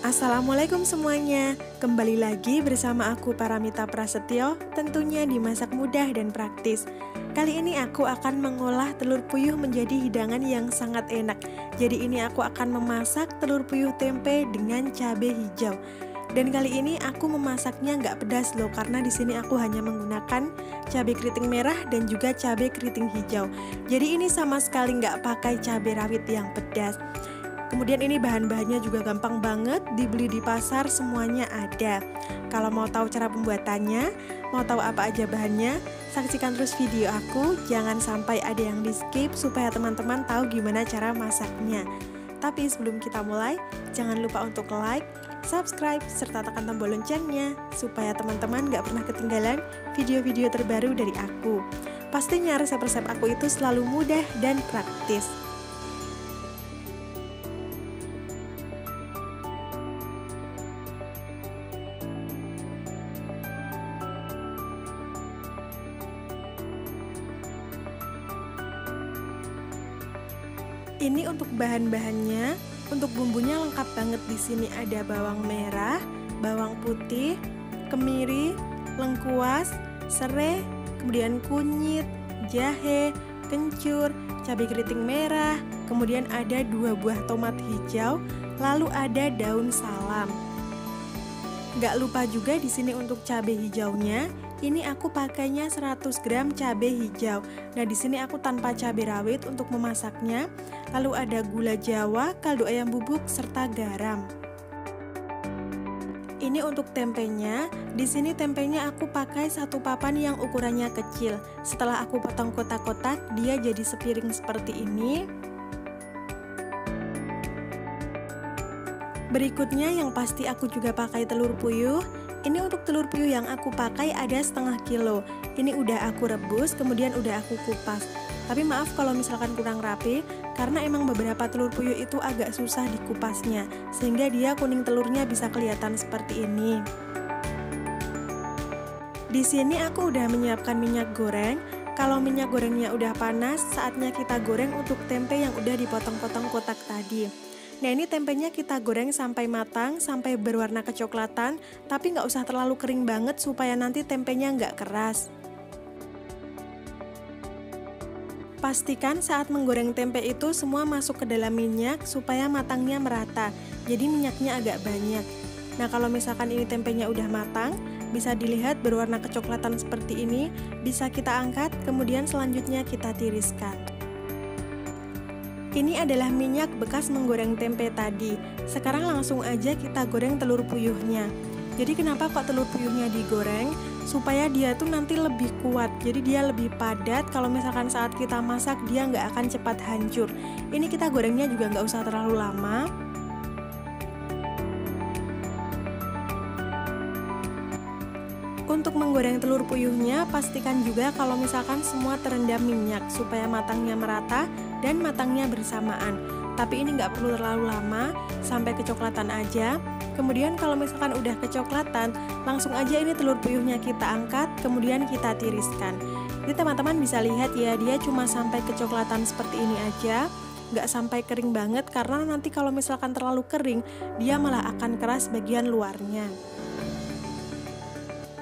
Assalamualaikum semuanya, kembali lagi bersama aku Paramita Prasetyo, tentunya di Masak Mudah dan Praktis. Kali ini aku akan mengolah telur puyuh menjadi hidangan yang sangat enak. Jadi ini aku akan memasak telur puyuh tempe dengan cabai hijau. Dan kali ini aku memasaknya nggak pedas loh, karena di sini aku hanya menggunakan cabai keriting merah dan juga cabai keriting hijau. Jadi ini sama sekali nggak pakai cabai rawit yang pedas. Kemudian ini bahan-bahannya juga gampang banget, dibeli di pasar semuanya ada. Kalau mau tahu cara pembuatannya, mau tahu apa aja bahannya, saksikan terus video aku, jangan sampai ada yang di skip supaya teman-teman tahu gimana cara masaknya. Tapi sebelum kita mulai, jangan lupa untuk like, subscribe, serta tekan tombol loncengnya supaya teman-teman gak pernah ketinggalan video-video terbaru dari aku. Pastinya resep-resep aku itu selalu mudah dan praktis. Ini untuk bahan-bahannya, untuk bumbunya lengkap banget. Di sini ada bawang merah, bawang putih, kemiri, lengkuas, serai, kemudian kunyit, jahe, kencur, cabai keriting merah, kemudian ada 2 buah tomat hijau, lalu ada daun salam. Gak lupa juga di sini untuk cabai hijaunya. Ini aku pakainya 100 gram cabai hijau. Nah, di sini aku tanpa cabai rawit untuk memasaknya. Lalu ada gula jawa, kaldu ayam bubuk, serta garam. Ini untuk tempenya. Di sini tempenya aku pakai 1 papan yang ukurannya kecil. Setelah aku potong kotak-kotak, dia jadi sepiring seperti ini. Berikutnya yang pasti aku juga pakai telur puyuh. Ini untuk telur puyuh yang aku pakai ada setengah kilo. Ini udah aku rebus, kemudian udah aku kupas. Tapi maaf kalau misalkan kurang rapi, karena emang beberapa telur puyuh itu agak susah dikupasnya, sehingga dia kuning telurnya bisa kelihatan seperti ini. Di sini aku udah menyiapkan minyak goreng. Kalau minyak gorengnya udah panas, saatnya kita goreng untuk tempe yang udah dipotong-potong kotak tadi. Nah, ini tempenya kita goreng sampai matang, sampai berwarna kecoklatan, tapi nggak usah terlalu kering banget supaya nanti tempenya nggak keras. Pastikan saat menggoreng tempe itu semua masuk ke dalam minyak supaya matangnya merata, jadi minyaknya agak banyak. Nah, kalau misalkan ini tempenya udah matang, bisa dilihat berwarna kecoklatan seperti ini, bisa kita angkat, kemudian selanjutnya kita tiriskan. Ini adalah minyak bekas menggoreng tempe tadi. Sekarang langsung aja kita goreng telur puyuhnya. Jadi kenapa kok telur puyuhnya digoreng? Supaya dia tuh nanti lebih kuat. Jadi dia lebih padat. Kalau misalkan saat kita masak dia nggak akan cepat hancur. Ini kita gorengnya juga nggak usah terlalu lama. Untuk menggoreng telur puyuhnya, pastikan juga kalau misalkan semua terendam minyak supaya matangnya merata dan matangnya bersamaan. Tapi ini nggak perlu terlalu lama, sampai kecoklatan aja. Kemudian kalau misalkan udah kecoklatan, langsung aja ini telur puyuhnya kita angkat, kemudian kita tiriskan. Jadi teman-teman bisa lihat ya, dia cuma sampai kecoklatan seperti ini aja, nggak sampai kering banget, karena nanti kalau misalkan terlalu kering, dia malah akan keras bagian luarnya.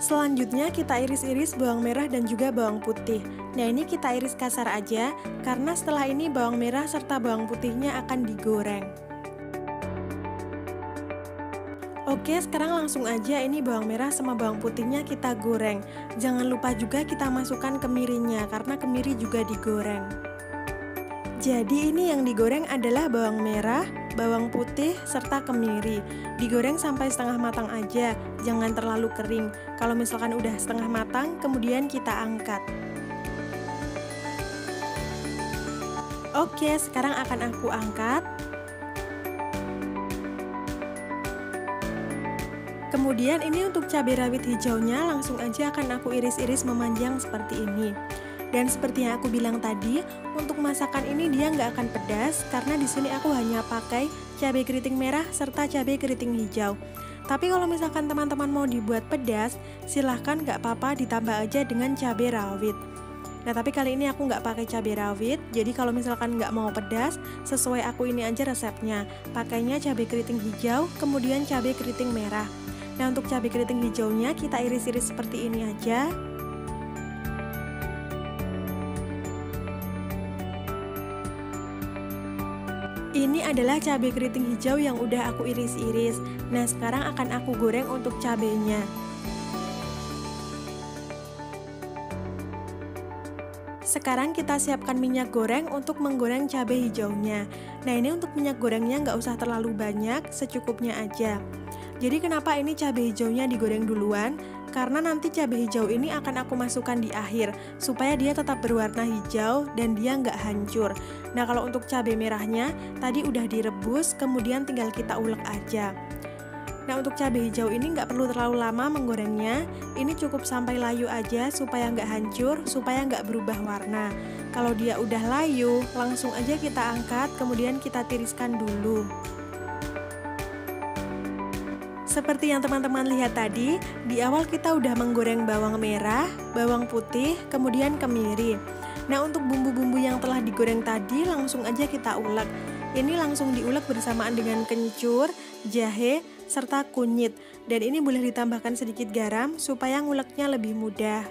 Selanjutnya kita iris-iris bawang merah dan juga bawang putih. Nah, ini kita iris kasar aja, karena setelah ini bawang merah serta bawang putihnya akan digoreng. Oke, sekarang langsung aja ini bawang merah sama bawang putihnya kita goreng. Jangan lupa juga kita masukkan kemirinya, karena kemiri juga digoreng. Jadi ini yang digoreng adalah bawang merah, bawang putih, serta kemiri. Digoreng sampai setengah matang aja, jangan terlalu kering. Kalau misalkan udah setengah matang, kemudian kita angkat. Oke, sekarang akan aku angkat. Kemudian ini untuk cabai rawit hijaunya langsung aja akan aku iris-iris memanjang seperti ini. Dan seperti yang aku bilang tadi, untuk masakan ini dia nggak akan pedas karena di sini aku hanya pakai cabai keriting merah serta cabai keriting hijau. Tapi kalau misalkan teman-teman mau dibuat pedas, silahkan nggak apa-apa ditambah aja dengan cabai rawit. Nah, tapi kali ini aku nggak pakai cabai rawit, jadi kalau misalkan nggak mau pedas, sesuai aku ini aja resepnya. Pakainya cabai keriting hijau, kemudian cabai keriting merah. Nah, untuk cabai keriting hijaunya kita iris-iris seperti ini aja. Ini adalah cabai keriting hijau yang udah aku iris-iris. Nah, sekarang akan aku goreng untuk cabainya. Sekarang kita siapkan minyak goreng untuk menggoreng cabai hijaunya. Nah, ini untuk minyak gorengnya nggak usah terlalu banyak, secukupnya aja. Jadi kenapa ini cabai hijaunya digoreng duluan? Karena nanti cabai hijau ini akan aku masukkan di akhir, supaya dia tetap berwarna hijau dan dia nggak hancur. Nah, kalau untuk cabai merahnya, tadi udah direbus, kemudian tinggal kita ulek aja. Nah, untuk cabai hijau ini nggak perlu terlalu lama menggorengnya, ini cukup sampai layu aja supaya nggak hancur, supaya nggak berubah warna. Kalau dia udah layu, langsung aja kita angkat, kemudian kita tiriskan dulu. Seperti yang teman-teman lihat tadi, di awal kita udah menggoreng bawang merah, bawang putih, kemudian kemiri. Nah, untuk bumbu-bumbu yang telah digoreng tadi langsung aja kita ulek. Ini langsung diulek bersamaan dengan kencur, jahe, serta kunyit. Dan ini boleh ditambahkan sedikit garam supaya nguleknya lebih mudah.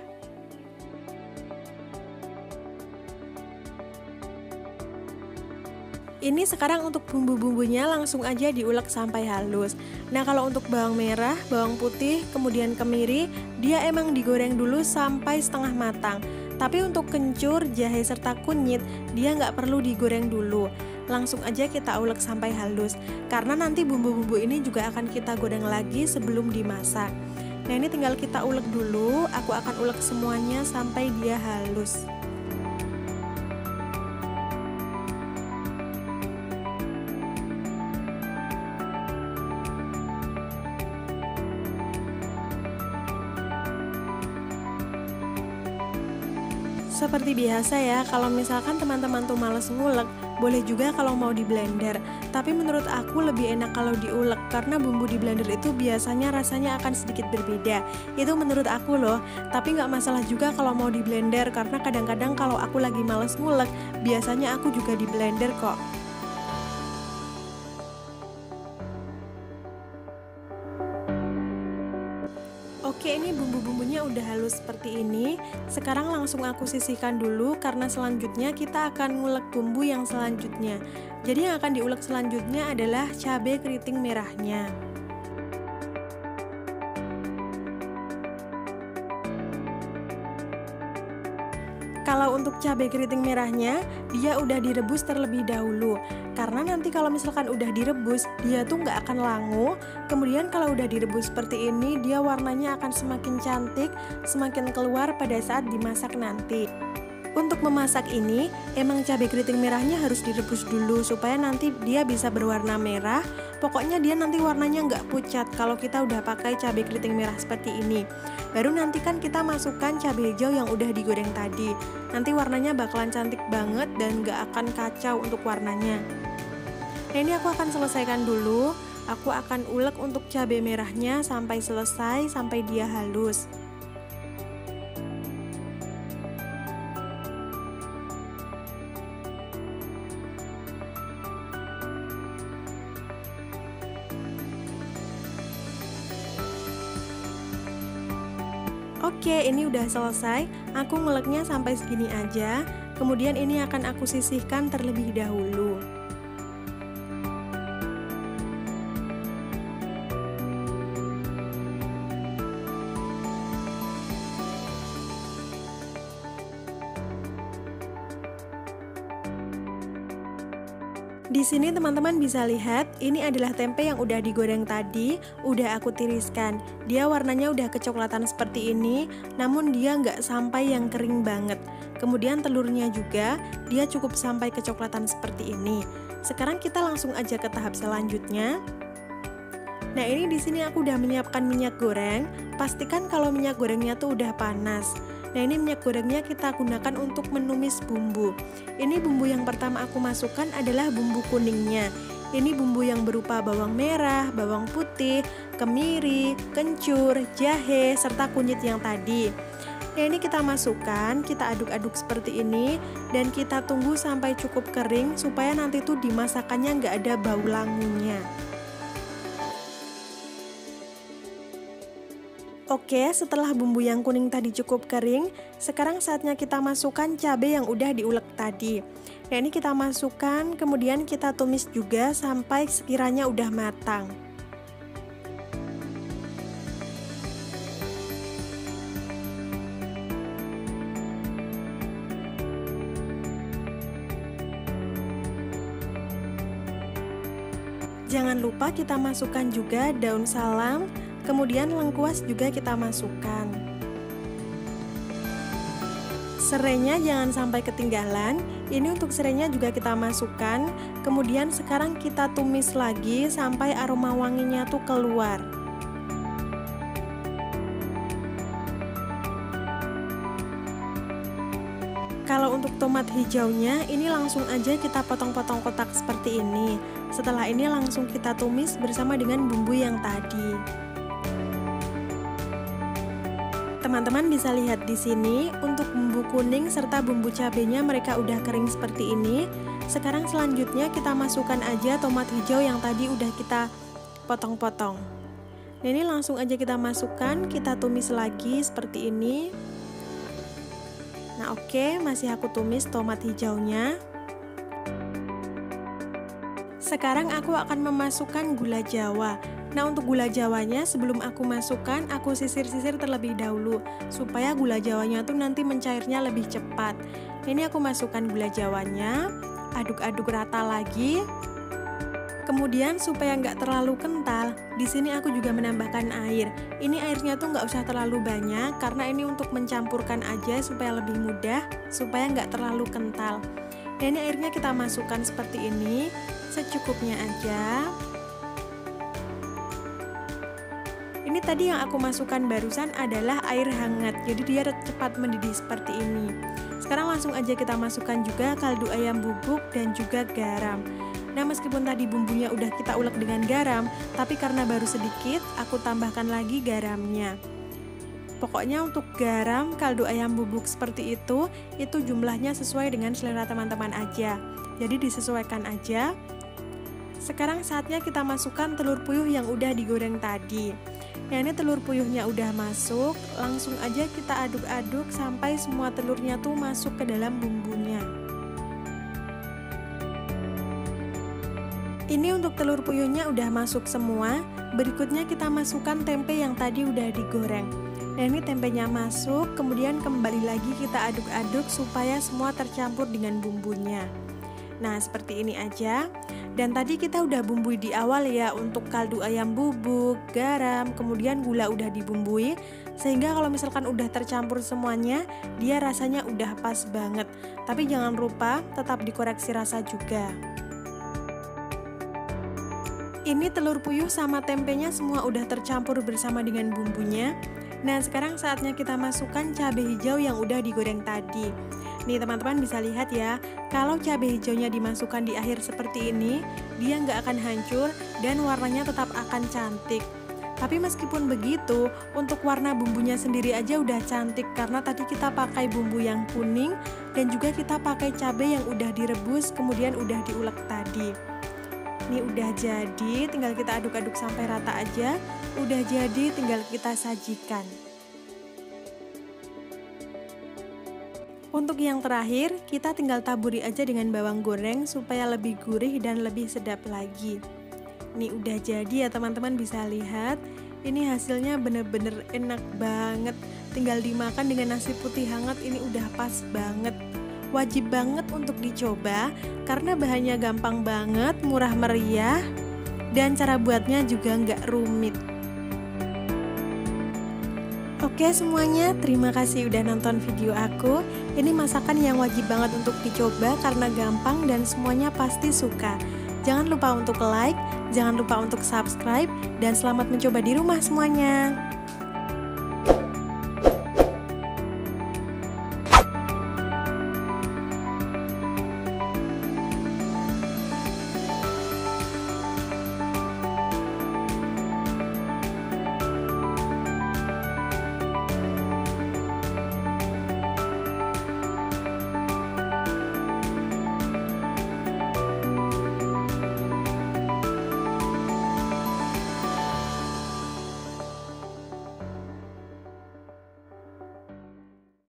Ini sekarang untuk bumbu-bumbunya langsung aja diulek sampai halus. Nah, kalau untuk bawang merah, bawang putih, kemudian kemiri, dia emang digoreng dulu sampai setengah matang. Tapi untuk kencur, jahe, serta kunyit, dia nggak perlu digoreng dulu. Langsung aja kita ulek sampai halus. Karena nanti bumbu-bumbu ini juga akan kita goreng lagi sebelum dimasak. Nah, ini tinggal kita ulek dulu, aku akan ulek semuanya sampai dia halus. Seperti biasa ya, kalau misalkan teman-teman tuh males ngulek, boleh juga kalau mau di blender. Tapi menurut aku lebih enak kalau diulek, karena bumbu di blender itu biasanya rasanya akan sedikit berbeda. Itu menurut aku loh, tapi nggak masalah juga kalau mau di blender, karena kadang-kadang kalau aku lagi males ngulek, biasanya aku juga di blender kok. Oke, ini bumbu-bumbunya udah halus seperti ini. Sekarang langsung aku sisihkan dulu karena selanjutnya kita akan ngulek bumbu yang selanjutnya. Jadi yang akan diulek selanjutnya adalah cabai keriting merahnya. Kalau untuk cabai keriting merahnya, dia udah direbus terlebih dahulu. Karena nanti kalau misalkan udah direbus, dia tuh nggak akan langu. Kemudian kalau udah direbus seperti ini, dia warnanya akan semakin cantik, semakin keluar pada saat dimasak nanti. Untuk memasak ini, emang cabai keriting merahnya harus direbus dulu supaya nanti dia bisa berwarna merah. Pokoknya dia nanti warnanya nggak pucat kalau kita udah pakai cabai keriting merah seperti ini. Baru nanti kan kita masukkan cabai hijau yang udah digoreng tadi. Nanti warnanya bakalan cantik banget dan nggak akan kacau untuk warnanya. Nah, ini aku akan selesaikan dulu. Aku akan ulek untuk cabai merahnya sampai selesai, sampai dia halus. Oke, ini udah selesai. Aku nguleknya sampai segini aja. Kemudian ini akan aku sisihkan terlebih dahulu. Di sini teman-teman bisa lihat, ini adalah tempe yang udah digoreng tadi, udah aku tiriskan. Dia warnanya udah kecoklatan seperti ini, namun dia nggak sampai yang kering banget. Kemudian telurnya juga, dia cukup sampai kecoklatan seperti ini. Sekarang kita langsung aja ke tahap selanjutnya. Nah, ini di sini aku udah menyiapkan minyak goreng. Pastikan kalau minyak gorengnya tuh udah panas. Nah, ini minyak gorengnya kita gunakan untuk menumis bumbu. Ini bumbu yang pertama aku masukkan adalah bumbu kuningnya. Ini bumbu yang berupa bawang merah, bawang putih, kemiri, kencur, jahe, serta kunyit yang tadi. Nah, ini kita masukkan, kita aduk-aduk seperti ini, dan kita tunggu sampai cukup kering supaya nanti tuh dimasakannya nggak ada bau langunya. Oke, setelah bumbu yang kuning tadi cukup kering, sekarang saatnya kita masukkan cabai yang udah diulek tadi. Nah, ini kita masukkan, kemudian kita tumis juga sampai sekiranya udah matang. Jangan lupa kita masukkan juga daun salam, kemudian lengkuas juga kita masukkan. Serainya jangan sampai ketinggalan, ini untuk serainya juga kita masukkan, kemudian sekarang kita tumis lagi sampai aroma wanginya tuh keluar. Kalau untuk tomat hijaunya, ini langsung aja kita potong-potong kotak seperti ini. Setelah ini langsung kita tumis bersama dengan bumbu yang tadi. Teman-teman bisa lihat di sini, untuk bumbu kuning serta bumbu cabenya mereka udah kering seperti ini. Sekarang selanjutnya kita masukkan aja tomat hijau yang tadi udah kita potong-potong. Nah, ini langsung aja kita masukkan, kita tumis lagi seperti ini. Nah, oke, masih aku tumis tomat hijaunya. Sekarang aku akan memasukkan gula jawa. Nah, untuk gula jawanya sebelum aku masukkan, aku sisir-sisir terlebih dahulu supaya gula jawanya tuh nanti mencairnya lebih cepat. Ini aku masukkan gula jawanya, aduk-aduk rata lagi. Kemudian supaya nggak terlalu kental, di sini aku juga menambahkan air. Ini airnya tuh nggak usah terlalu banyak karena ini untuk mencampurkan aja supaya lebih mudah, supaya nggak terlalu kental. Dan ini airnya kita masukkan seperti ini, secukupnya aja. Ini tadi yang aku masukkan barusan adalah air hangat, jadi dia cepat mendidih seperti ini. Sekarang langsung aja kita masukkan juga kaldu ayam bubuk dan juga garam. Nah, meskipun tadi bumbunya udah kita ulek dengan garam, tapi karena baru sedikit, aku tambahkan lagi garamnya. Pokoknya untuk garam, kaldu ayam bubuk seperti itu jumlahnya sesuai dengan selera teman-teman aja. Jadi disesuaikan aja. Sekarang saatnya kita masukkan telur puyuh yang udah digoreng tadi. Nah, ini telur puyuhnya udah masuk, langsung aja kita aduk-aduk sampai semua telurnya tuh masuk ke dalam bumbunya. Ini untuk telur puyuhnya udah masuk semua. Berikutnya kita masukkan tempe yang tadi udah digoreng. Nah, ini tempenya masuk, kemudian kembali lagi kita aduk-aduk supaya semua tercampur dengan bumbunya. Nah, seperti ini aja. Dan tadi kita udah bumbui di awal ya, untuk kaldu ayam bubuk, garam, kemudian gula udah dibumbui, sehingga kalau misalkan udah tercampur semuanya, dia rasanya udah pas banget. Tapi jangan lupa tetap dikoreksi rasa juga. Ini telur puyuh sama tempenya semua udah tercampur bersama dengan bumbunya. Nah, sekarang saatnya kita masukkan cabai hijau yang udah digoreng tadi. Nih teman-teman bisa lihat ya, kalau cabai hijaunya dimasukkan di akhir seperti ini, dia nggak akan hancur dan warnanya tetap akan cantik. Tapi meskipun begitu, untuk warna bumbunya sendiri aja udah cantik karena tadi kita pakai bumbu yang kuning dan juga kita pakai cabai yang udah direbus kemudian udah diulek tadi. Ini udah jadi, tinggal kita aduk-aduk sampai rata aja. Udah jadi, tinggal kita sajikan. Untuk yang terakhir, kita tinggal taburi aja dengan bawang goreng supaya lebih gurih dan lebih sedap lagi. Ini udah jadi ya teman-teman, bisa lihat. Ini hasilnya bener-bener enak banget. Tinggal dimakan dengan nasi putih hangat, ini udah pas banget. Wajib banget untuk dicoba karena bahannya gampang banget, murah meriah, dan cara buatnya juga nggak rumit. Oke semuanya, terima kasih udah nonton video aku. Ini masakan yang wajib banget untuk dicoba karena gampang dan semuanya pasti suka. Jangan lupa untuk like, jangan lupa untuk subscribe, dan selamat mencoba di rumah semuanya.